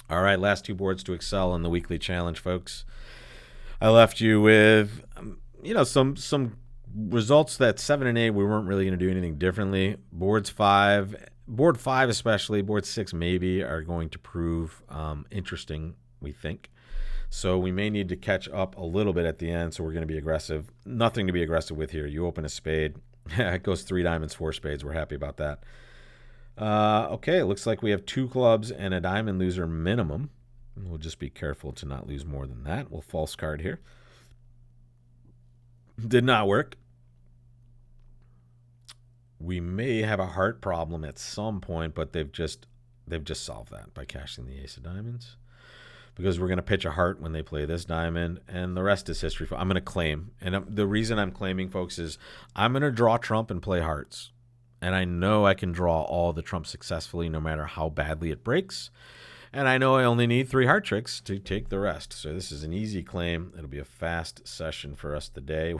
All right, last two boards to excel in the weekly challenge, folks. I left you with, some results that 7 and 8 we weren't really going to do anything differently. Board 5 especially, board 6 maybe are going to prove interesting, we think. So we may need to catch up a little bit at the end. So we're going to be aggressive. Nothing to be aggressive with here. You open a spade, it goes 3 diamonds, 4 spades. We're happy about that. Okay, it looks like we have 2 clubs and a diamond loser minimum. We'll just be careful to not lose more than that. We'll false card here. Did not work. We may have a heart problem at some point, but they've just solved that by cashing the ace of diamonds, because we're going to pitch a heart when they play this diamond, and the rest is history. I'm going to claim, and the reason I'm claiming, folks, is I'm going to draw trump and play hearts, and I know I can draw all the trumps successfully no matter how badly it breaks, and I know I only need 3 heart tricks to take the rest. So this is an easy claim. It'll be a fast session for us today.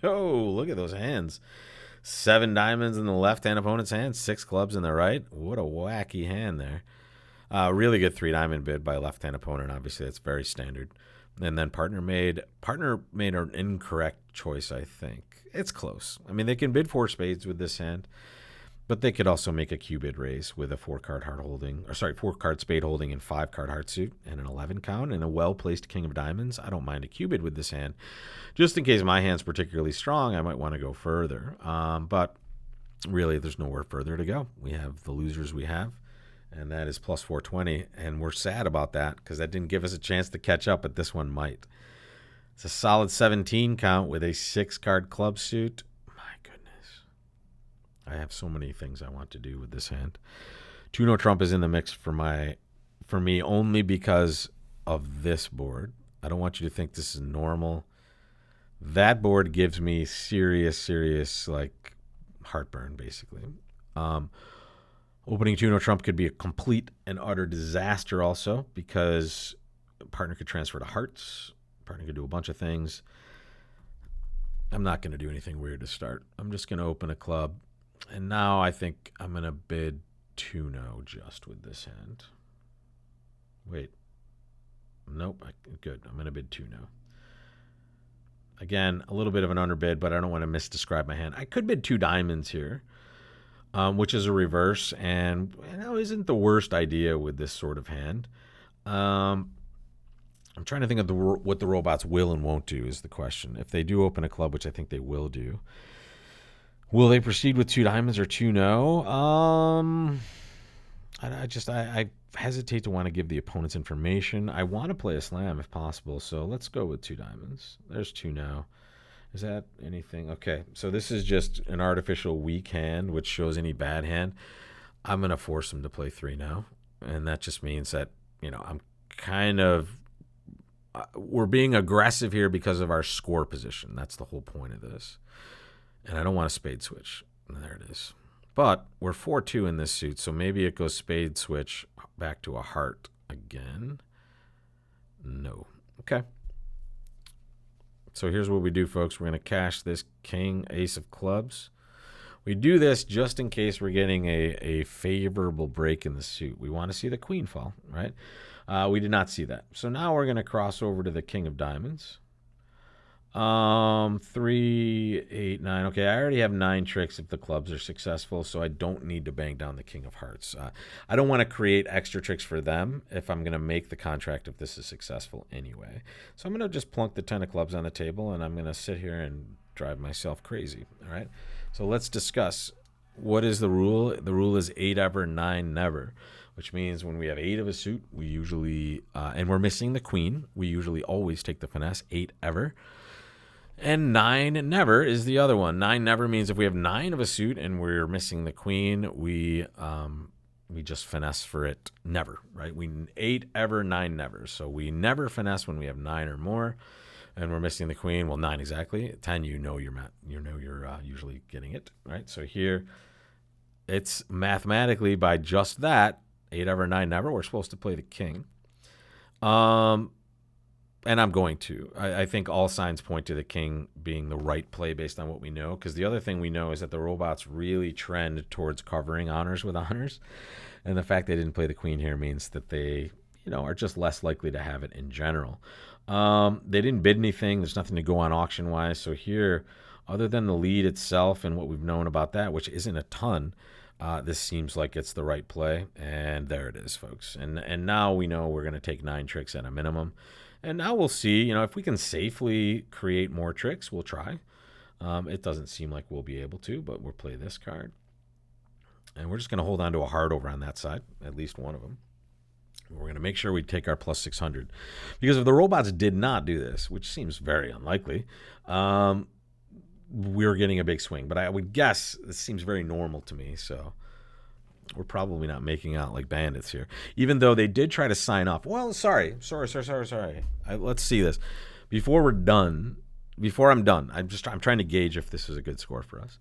Oh, look at those hands. 7 diamonds in the left-hand opponent's hand, 6 clubs in the right. What a wacky hand there. Really good 3 diamond bid by left-hand opponent. Obviously, that's very standard. And then partner made an incorrect choice, I think. It's close. I mean, they can bid 4 spades with this hand, but they could also make a Q bid raise with a 4-card heart holding, 4-card spade holding and 5-card heart suit and an 11 count and a well-placed king of diamonds. I don't mind a Q bid with this hand. Just in case my hand's particularly strong, I might want to go further. But really, there's nowhere further to go. We have the losers we have, and that is plus 420. And we're sad about that because that didn't give us a chance to catch up, but this one might. It's a solid 17 count with a 6-card club suit. I have so many things I want to do with this hand. 2-no trump is in the mix for me only because of this board. I don't want you to think this is normal. That board gives me serious like heartburn, basically. Opening 2-no trump could be a complete and utter disaster also, because a partner could transfer to hearts. Partner could do a bunch of things. I'm not going to do anything weird to start. I'm just going to open a club. And now I think I'm going to bid 2-no just with this hand. Wait. Nope. Good. I'm going to bid 2-no. Again, a little bit of an underbid, but I don't want to misdescribe my hand. I could bid 2 diamonds here, which is a reverse, and isn't the worst idea with this sort of hand. I'm trying to think of what the robots will and won't do is the question. If they do open a club, which I think they will do, will they proceed with 2 diamonds or 2-no? I hesitate to want to give the opponents information. I want to play a slam if possible, so let's go with 2 diamonds. There's 2-no. Is that anything? Okay, so this is just an artificial weak hand, which shows any bad hand. I'm going to force him to play 3-no, and that just means that, I'm kind of... we're being aggressive here because of our score position. That's the whole point of this. And I don't want a spade switch. There it is. But we're 4-2 in this suit, so maybe it goes spade switch back to a heart again. No. Okay. So here's what we do, folks. We're going to cash this king, ace of clubs. We do this just in case we're getting a favorable break in the suit. We want to see the queen fall, right? We did not see that. So now we're going to cross over to the king of diamonds. 3, 8, 9. Okay, I already have 9 tricks if the clubs are successful, so I don't need to bang down the king of hearts. I don't want to create extra tricks for them if I'm going to make the contract if this is successful anyway. So I'm going to just plunk the 10 of clubs on the table, and I'm going to sit here and drive myself crazy. All right, so let's discuss what is the rule. The rule is 8 ever, 9 never, which means when we have 8 of a suit, we usually, and we're missing the queen, we usually always take the finesse, 8 ever. And 9 never is the other one. 9 never means if we have 9 of a suit and we're missing the queen, we just finesse for it never, right? 8 ever, 9 never. So we never finesse when we have 9 or more, and we're missing the queen. Well, 9 exactly. 10, you're usually getting it, right? So here, it's mathematically by just that 8 ever, 9 never. We're supposed to play the king. And I'm going to. I think all signs point to the king being the right play based on what we know, because the other thing we know is that the robots really trend towards covering honors with honors. And the fact they didn't play the queen here means that they, are just less likely to have it in general. They didn't bid anything. There's nothing to go on auction-wise. So here, other than the lead itself and what we've known about that, which isn't a ton, this seems like it's the right play. And there it is, folks. And now we know we're going to take 9 tricks at a minimum. And now we'll see, if we can safely create more tricks, we'll try. It doesn't seem like we'll be able to, but we'll play this card. And we're just going to hold on to a heart over on that side, at least one of them. We're going to make sure we take our plus 600. Because if the robots did not do this, which seems very unlikely, we're getting a big swing. But I would guess this seems very normal to me, so we're probably not making out like bandits here. Even though they did try to sign off. Well, sorry. Let's see this. Before I'm done, I'm trying to gauge if this is a good score for us.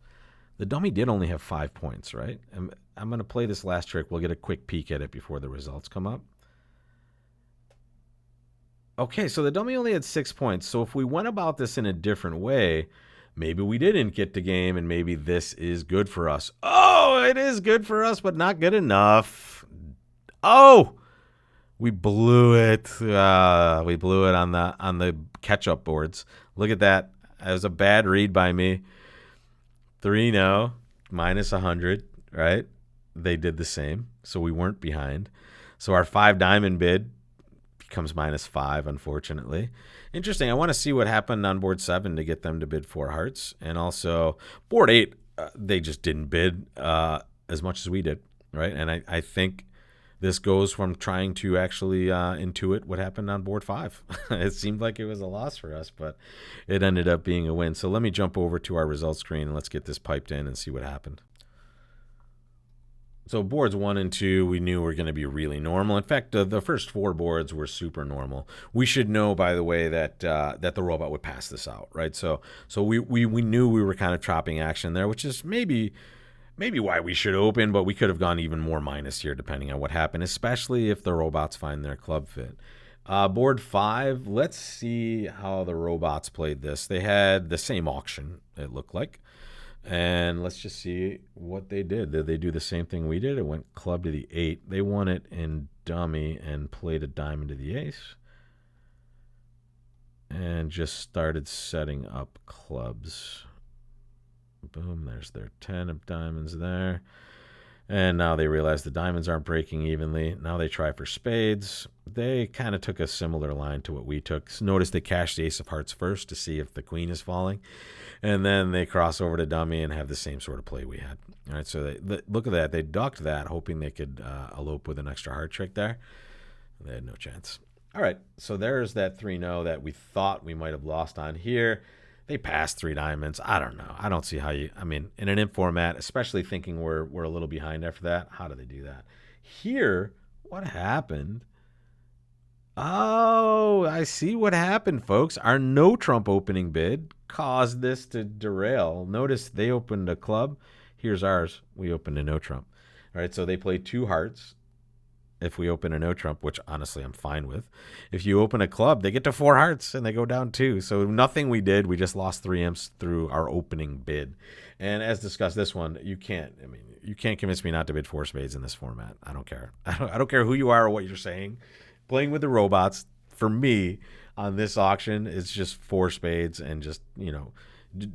The dummy did only have 5 points, right? I'm going to play this last trick. We'll get a quick peek at it before the results come up. Okay, so the dummy only had 6 points. So if we went about this in a different way, maybe we didn't get the game, and maybe this is good for us. Oh, it is good for us, but not good enough. Oh, we blew it. We blew it on the catch-up boards. Look at that. That was a bad read by me. 3-0, minus 100, right? They did the same, so we weren't behind. So our 5 diamond bid becomes minus 5, unfortunately. Interesting. I want to see what happened on board 7 to get them to bid 4 hearts. And also, board 8, they just didn't bid as much as we did, right? And I think this goes from trying to actually intuit what happened on board 5. It seemed like it was a loss for us, but it ended up being a win. So let me jump over to our results screen and let's get this piped in and see what happened. So boards 1 and 2, we knew were going to be really normal. In fact, the first 4 boards were super normal. We should know, by the way, that the robot would pass this out, right? So we knew we were kind of chopping action there, which is maybe why we should open, but we could have gone even more minus here depending on what happened, especially if the robots find their club fit. Board 5, let's see how the robots played this. They had the same auction, it looked like. And let's just see what they did. Did they do the same thing we did? It went club to the 8. They won it in dummy and played a diamond to the ace. And just started setting up clubs. Boom, there's their 10 of diamonds there. And now they realize the diamonds aren't breaking evenly. Now they try for spades. They kind of took a similar line to what we took. So notice they cashed the ace of hearts first to see if the queen is falling. And then they cross over to dummy and have the same sort of play we had. All right, so look at that. They ducked that, hoping they could elope with an extra heart trick there. They had no chance. All right, so there's that 3-0 that we thought we might have lost on here. They passed 3 diamonds. I don't know. I don't see how in an imp format, especially thinking we're a little behind after that, how do they do that? Here, what happened? Oh, I see what happened, folks. Our no trump opening bid caused this to derail. Notice they opened a club. Here's ours. We opened a no trump. All right, so they play 2 hearts if we open a no trump, which honestly I'm fine with. If you open a club, they get to 4 hearts and they go down 2. So nothing we did. We just lost 3 imps through our opening bid. And as discussed, this one, you can't convince me not to bid 4 spades in this format. I don't care. I don't care who you are or what you're saying. Playing with the robots, for me, on this auction, it's just 4 spades and just,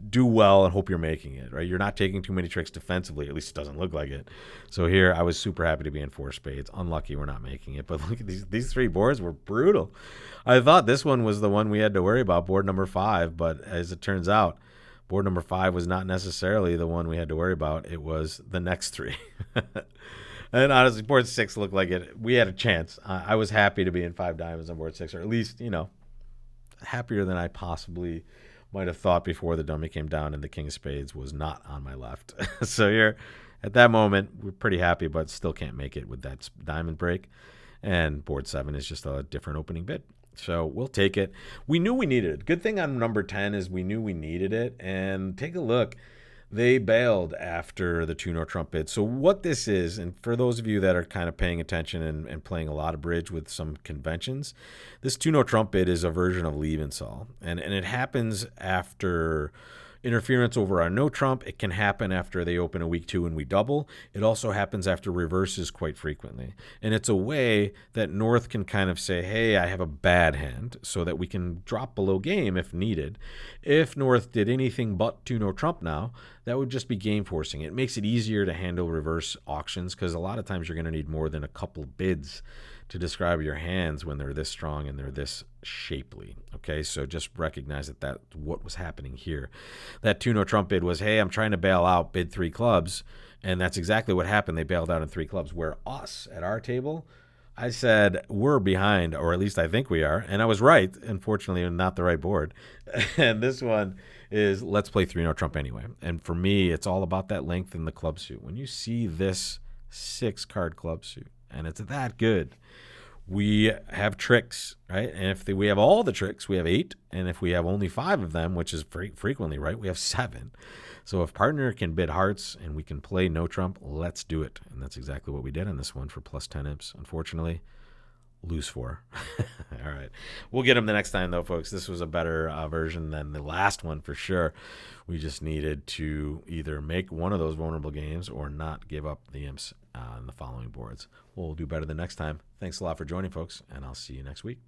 do well and hope you're making it, right? You're not taking too many tricks defensively. At least it doesn't look like it. So here, I was super happy to be in 4 spades. Unlucky we're not making it. But look at these 3 boards were brutal. I thought this one was the one we had to worry about, board number 5. But as it turns out, board number 5 was not necessarily the one we had to worry about. It was the next 3. And honestly, board 6 looked like it. We had a chance. I was happy to be in 5 diamonds on board 6, or at least, happier than I possibly might have thought before the dummy came down and the king of spades was not on my left. So here, at that moment, we're pretty happy, but still can't make it with that diamond break. And board 7 is just a different opening bid. So we'll take it. We knew we needed it. Good thing on number 10 is we knew we needed it. And take a look. They bailed after the 2 no trump bid. So what this is, and for those of you that are kind of paying attention and playing a lot of bridge with some conventions, this 2 no trump bid is a version of Lebensaal. And it happens after Interference over our no trump, it can happen after they open a weak 2 and we double. It also happens after reverses quite frequently. And it's a way that North can kind of say, hey, I have a bad hand, so that we can drop below game if needed. If North did anything but 2 no trump now, that would just be game forcing. It makes it easier to handle reverse auctions because a lot of times you're going to need more than a couple bids to describe your hands when they're this strong and they're this shapely. Okay, so just recognize that that's what was happening here. That 2 no trump bid was, hey, I'm trying to bail out, bid 3 clubs, and that's exactly what happened. They bailed out in 3 clubs, where us at our table, I said we're behind, or at least I think we are, and I was right. Unfortunately, not the right board. And this one is let's play 3 no trump anyway. And for me, it's all about that length in the club suit. When you see this 6 card club suit and it's that good, we have tricks, right? And if we have all the tricks, we have 8. And if we have only 5 of them, which is frequently, right, we have 7. So if partner can bid hearts and we can play no trump, let's do it. And that's exactly what we did on this one for plus 10 imps. Unfortunately, lose 4. All right. We'll get them the next time, though, folks. This was a better version than the last one for sure. We just needed to either make one of those vulnerable games or not give up the imps on the following boards. We'll do better the next time. Thanks a lot for joining, folks, and I'll see you next week.